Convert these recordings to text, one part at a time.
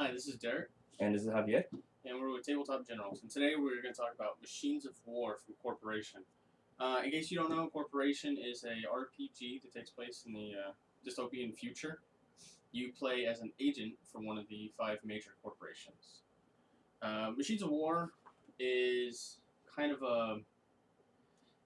Hi, this is Derek, And this is Javier. and we're with Tabletop Generals. And today we're going to talk about Machines of War from Corporation. In case you don't know, Corporation is a RPG that takes place in the dystopian future. You play as an agent for one of the five major corporations. Machines of War is kind of a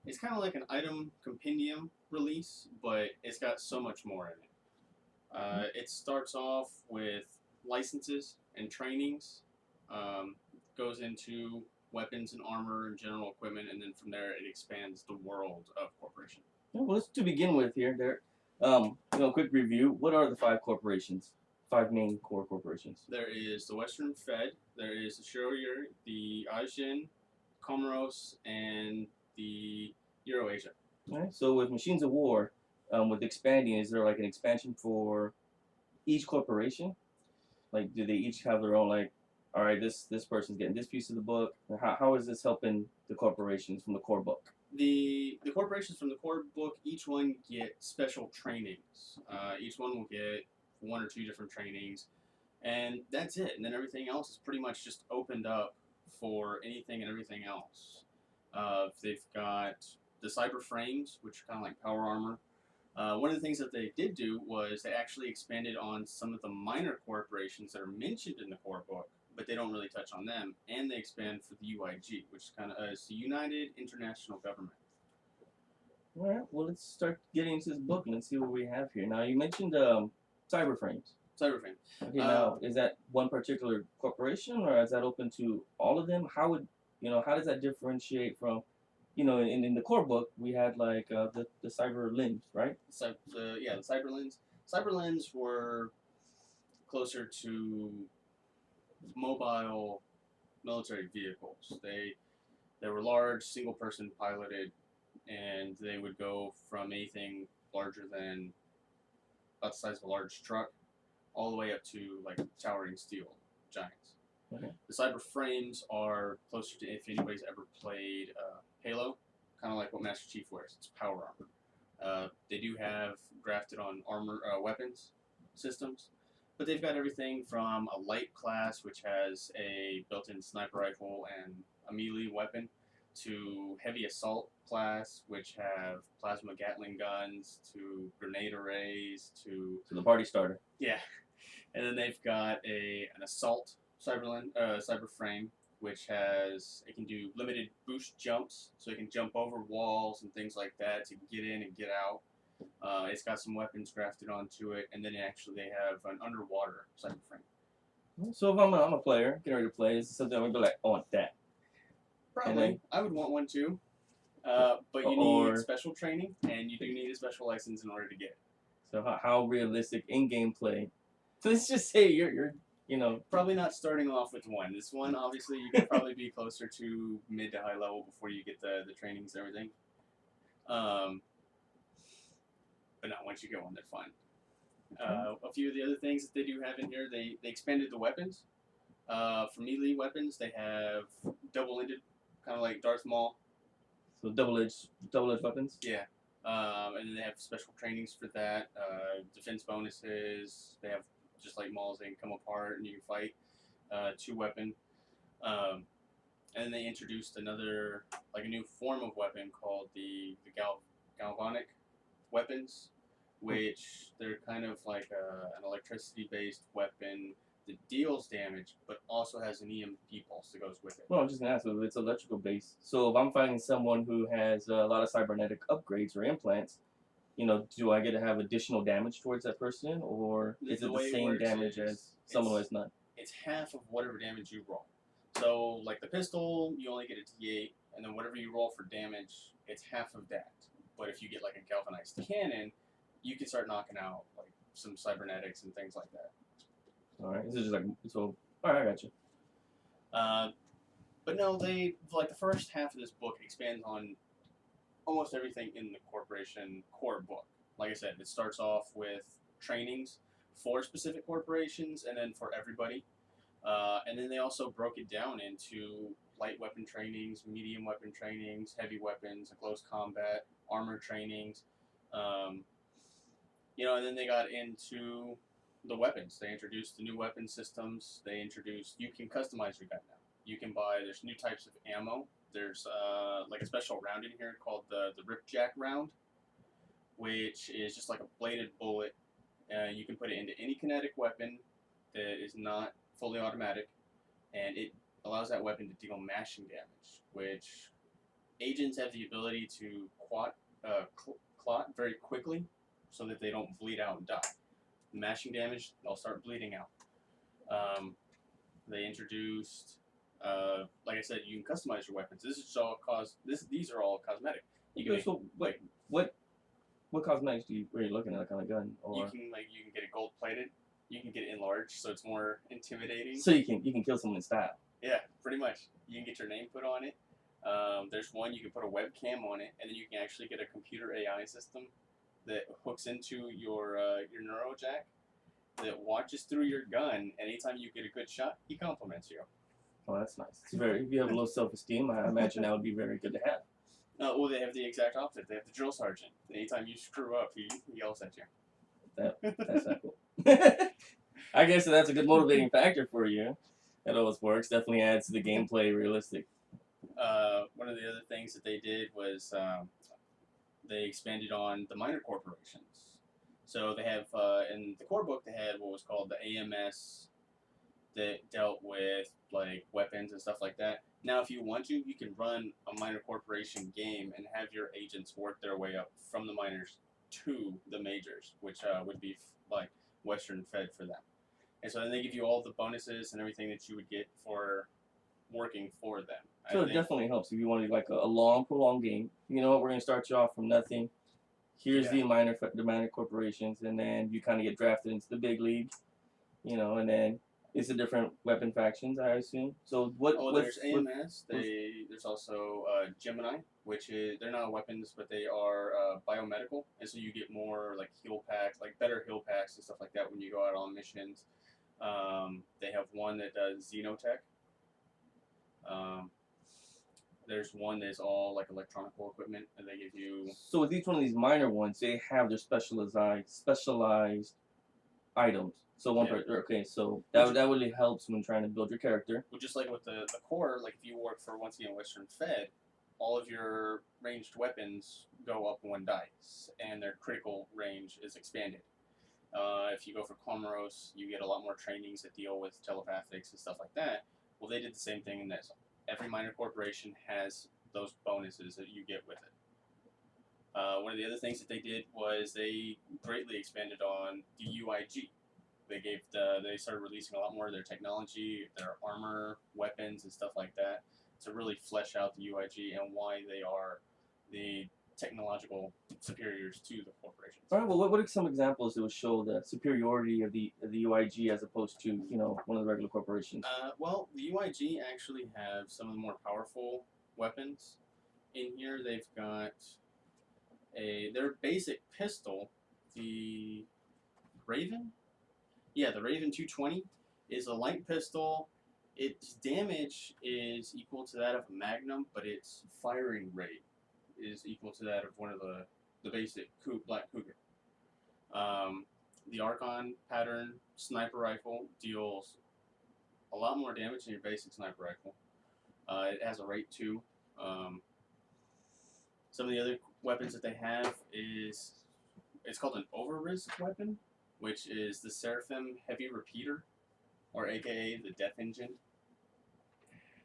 it's kind of like an item compendium release, but it's got so much more in it. It starts off with licenses and trainings, goes into weapons and armor and general equipment, and then from there it expands the world of Corporation. Well, let's to begin with here, Derek. Quick review. What are the five corporations? Five main core corporations. There is the Western Fed, there is the Shiroyuri, the Ajin, Comoros, and the Euroasia. All right. So with Machines of War, with expanding, is there like an expansion for each corporation? Like, do they each have their own all right, this person's getting this piece of the book. How is this helping the corporations from the core book? The corporations from the core book, each one get special trainings. Each one will get one or two different trainings, and that's it. And then everything else is pretty much just opened up for anything and everything else. They've got the Cyberframes, which are kind of like power armor. One of the things that they did do was they actually expanded on some of the minor corporations that are mentioned in the core book, but they don't really touch on them, and they expand for the UIG, which is kind of is the United International Government. All right. Well, let's start getting into this book and let's see what we have here. Now, you mentioned Cyberframes. Cyberframe. Okay. Now, is that one particular corporation, or is that open to all of them? How does that differentiate from, in the core book we had like the cyber limbs, right? The Cyberlens. Cyberlens were closer to mobile military vehicles. They were large, single person piloted, and they would go from anything larger than about the size of a large truck all the way up to like towering steel giants. Okay. The cyber frames are closer to if anybody's ever played Halo, kind of like what Master Chief wears. It's power armor. They do have grafted on armor weapons systems, but they've got everything from a light class, which has a built-in sniper rifle and a melee weapon, to heavy assault class, which have plasma Gatling guns, to grenade arrays, to So the party starter. yeah, and then they've got an assault cyber frame, which it can do limited boost jumps, so it can jump over walls and things like that to get in and get out. It's got some weapons grafted onto it, and then actually they have an underwater cyber frame. So if I'm a player, getting ready to play, is something I'm gonna be like, I want that. Probably, I would want one too, but you need special training, and you do need a special license in order to get it. So how realistic in-game play? So let's just say you're probably not starting off with one. This one, obviously, you could probably be closer to mid to high level before you get the trainings and everything. But not once you go on, they're fine. A few of the other things that they do have in here, they expanded the weapons. For melee weapons, they have double-ended, kind of like Darth Maul. So double-edged weapons? Yeah. And then they have special trainings for that. Defense bonuses. They have, just like Mauls, they can come apart and you can fight. Two-weapon. And then they introduced a new form of weapon called the galvanic weapons, which they're kind of like an electricity-based weapon that deals damage, but also has an EMP pulse that goes with it. Well, I'm just gonna ask if it's electrical based. So if I'm fighting someone who has a lot of cybernetic upgrades or implants, do I get to have additional damage towards that person, or is it the same damage as someone who has none? It's half of whatever damage you roll. So, like the pistol, you only get a D8, and then whatever you roll for damage, it's half of that. But if you get like a galvanized cannon, you can start knocking out like some cybernetics and things like that. All right, this is just like so. All right, I got you. But no, they like the first half of this book expands on almost everything in the corporation core book. Like I said, it starts off with trainings for specific corporations and then for everybody. And then they also broke it down into light weapon trainings, medium weapon trainings, heavy weapons, close combat, armor trainings. And then they got into the weapons. They introduced the new weapon systems. They introduced you can customize your gun now. You can buy. There's new types of ammo. There's like a special round in here called the Ripjack round, which is just like a bladed bullet. You can put it into any kinetic weapon that is not fully automatic, and it allows that weapon to deal mashing damage, which agents have the ability to clot very quickly so that they don't bleed out and die. Mashing damage, they'll start bleeding out. They introduced, like I said, you can customize your weapons. These are all cosmetic. You can Okay, so what cosmetics are you looking at? Like on a gun, or you can get it gold plated. You can get it enlarged, so it's more intimidating. so you can kill someone in style. Yeah, pretty much. You can get your name put on it. There's one you can put a webcam on it, and then you can actually get a computer AI system that hooks into your neurojack that watches through your gun, and anytime you get a good shot, he compliments you. Oh, that's nice. It's very. If you have low self-esteem, I imagine that would be very good to have. Well, they have the exact opposite. They have the drill sergeant. Anytime you screw up, he yells at you. That's not cool. I guess that's a good motivating factor for you. That always works. Definitely adds to the gameplay realistic. One of the other things that they did was they expanded on the minor corporations. So they have in the core book they had what was called the AMS that dealt with like weapons and stuff like that. Now, if you want to, you can run a minor corporation game and have your agents work their way up from the minors to the majors, which would be like Western Fed for them. And so then they give you all the bonuses and everything that you would get for working for them. So it definitely helps if you want to like a long, prolonged game. You know what? We're gonna start you off from nothing. Here's the minor corporations, and then you kind of get drafted into the big league. You know, and then it's the different weapon factions, I assume. So what? Oh, there's AMS. There's also Gemini, which is they're not weapons, but they are biomedical, and so you get more like heal packs, like better heal packs and stuff like that when you go out on missions. They have one that does xenotech. There's one that's all like electronical equipment, and they give you. So with each one of these minor ones, they have their specialized items. So okay, so that really helps when trying to build your character. Well, just like with the core, like if you work for once again Western Fed, all of your ranged weapons go up one dice, and their critical range is expanded. If you go for Comoros, you get a lot more trainings that deal with telepathics and stuff like that. Well, they did the same thing in this. Every minor corporation has those bonuses that you get with it. One of the other things that they did was they greatly expanded on the UIG. They started releasing a lot more of their technology, their armor, weapons, and stuff like that to really flesh out the UIG and why they are the technological superiors to the corporations. All right. Well, what are some examples that would show the superiority of the UIG as opposed to one of the regular corporations? Well, the UIG actually have some of the more powerful weapons. In here, they've got their basic pistol, the Raven. Yeah, the Raven 220 is a light pistol. Its damage is equal to that of a Magnum, but its firing rate is equal to that of one of the basic Black Cougar. The Archon pattern sniper rifle deals a lot more damage than your basic sniper rifle. It has a rate too. Some of the other weapons that they have it's called an over-risk weapon, which is the Seraphim Heavy Repeater, or AKA the Death Engine.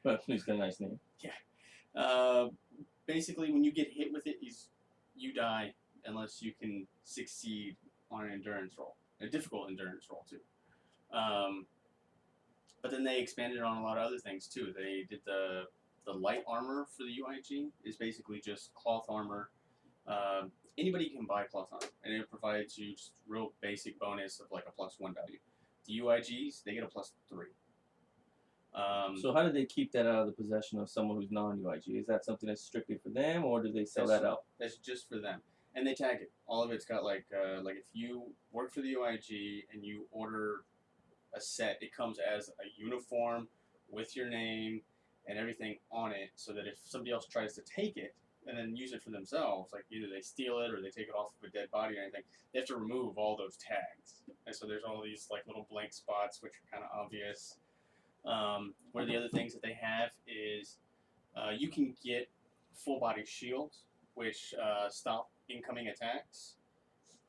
Well, it's got a nice name. Yeah. Basically, when you get hit with it, you die unless you can succeed on an endurance roll, a difficult endurance roll too. But then they expanded on a lot of other things too. They did the light armor for the UIG is basically just cloth armor. Anybody can buy cloth armor, and it provides you just real basic bonus of like a +1 value. The UIGs, they get a +3. So how do they keep that out of the possession of someone who's non-UIG? Is that something that's strictly for them, or do they sell that out? That's just for them, and they tag it. All of it's got like if you work for the UIG and you order a set, it comes as a uniform with your name and everything on it, so that if somebody else tries to take it, and then use it for themselves, like either they steal it or they take it off of a dead body or anything, they have to remove all those tags. And so there's all these like little blank spots which are kind of obvious. One of the other things that they have is you can get full body shields, which stop incoming attacks,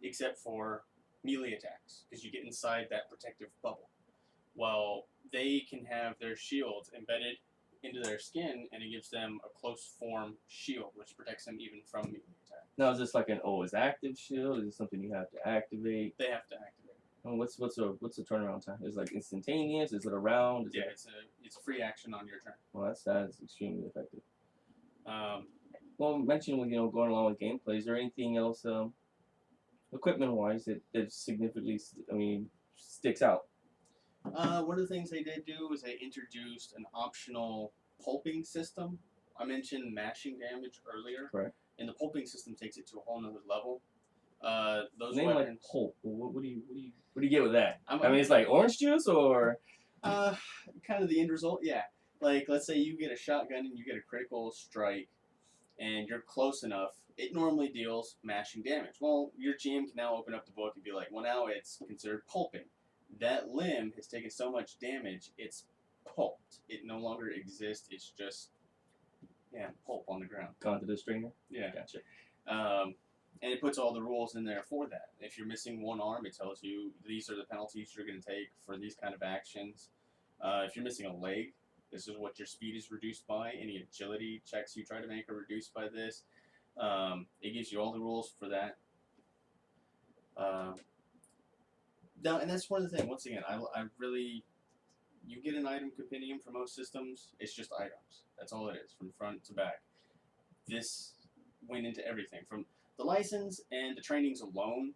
except for melee attacks, because you get inside that protective bubble. Well, they can have their shields embedded into their skin, and it gives them a close form shield, which protects them even from melee attacks. Now, is this like an always active shield? Is it something you have to activate? They have to activate it. And what's the turnaround time? Is it like instantaneous? Is it a round? Yeah, it's a free action on your turn. Well, that's extremely effective. Um, Well, mentioned with going along with gameplay, is there anything else, equipment-wise, that significantly, sticks out? one of the things they did do was they introduced an optional pulping system. I mentioned mashing damage earlier. Correct. And the pulping system takes it to a whole nother level. Those Name weapons. like pulp. What do you get with that? I'm it's like orange juice or. Kind of the end result, yeah. Like, let's say you get a shotgun and you get a critical strike, and you're close enough. It normally deals mashing damage. Well, your GM can now open up the book and be like, well, now it's considered pulping. That limb has taken so much damage, it's pulped. It no longer exists. It's just, pulp on the ground. Gone to the strainer? Yeah. Gotcha. And it puts all the rules in there for that. If you're missing one arm, it tells you these are the penalties you're going to take for these kind of actions. If you're missing a leg, this is what your speed is reduced by. Any agility checks you try to make are reduced by this. It gives you all the rules for that. Now, and that's one of the things. Once again, I really, you get an item compendium for most systems. It's just items. That's all it is, from front to back. This went into everything. From the license and the trainings alone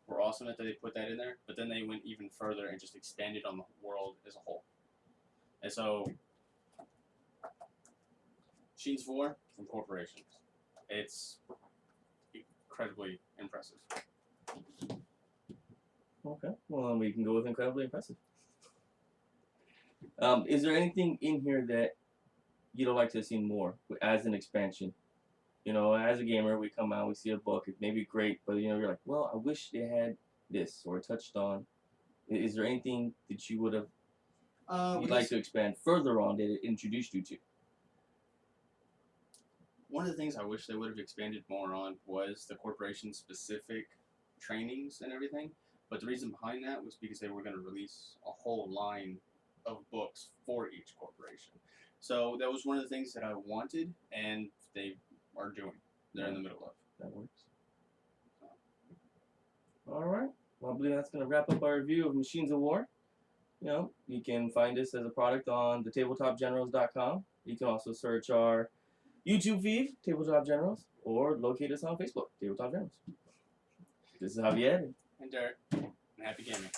were awesome that they put that in there, but then they went even further and just expanded on the world as a whole. And so, Machines of War from corporations. It's incredibly impressive. Okay. Well, we can go with incredibly impressive. Is there anything in here that you'd like to see more as an expansion? As a gamer, we come out, we see a book, it may be great, but you're like, well, I wish they had this or touched on. Is there anything that you would have you'd like to expand further on that it introduced you to? One of the things I wish they would have expanded more on was the corporation-specific trainings and everything. But the reason behind that was because they were going to release a whole line of books for each corporation. So that was one of the things that I wanted, and they are doing. They're in the middle of. That works. All right. Well, I believe that's going to wrap up our review of Machines of War. You can find us as a product on thetabletopgenerals.com. You can also search our YouTube feed, Tabletop Generals, or locate us on Facebook, Tabletop Generals. This is Javier. And Derek, and happy gaming.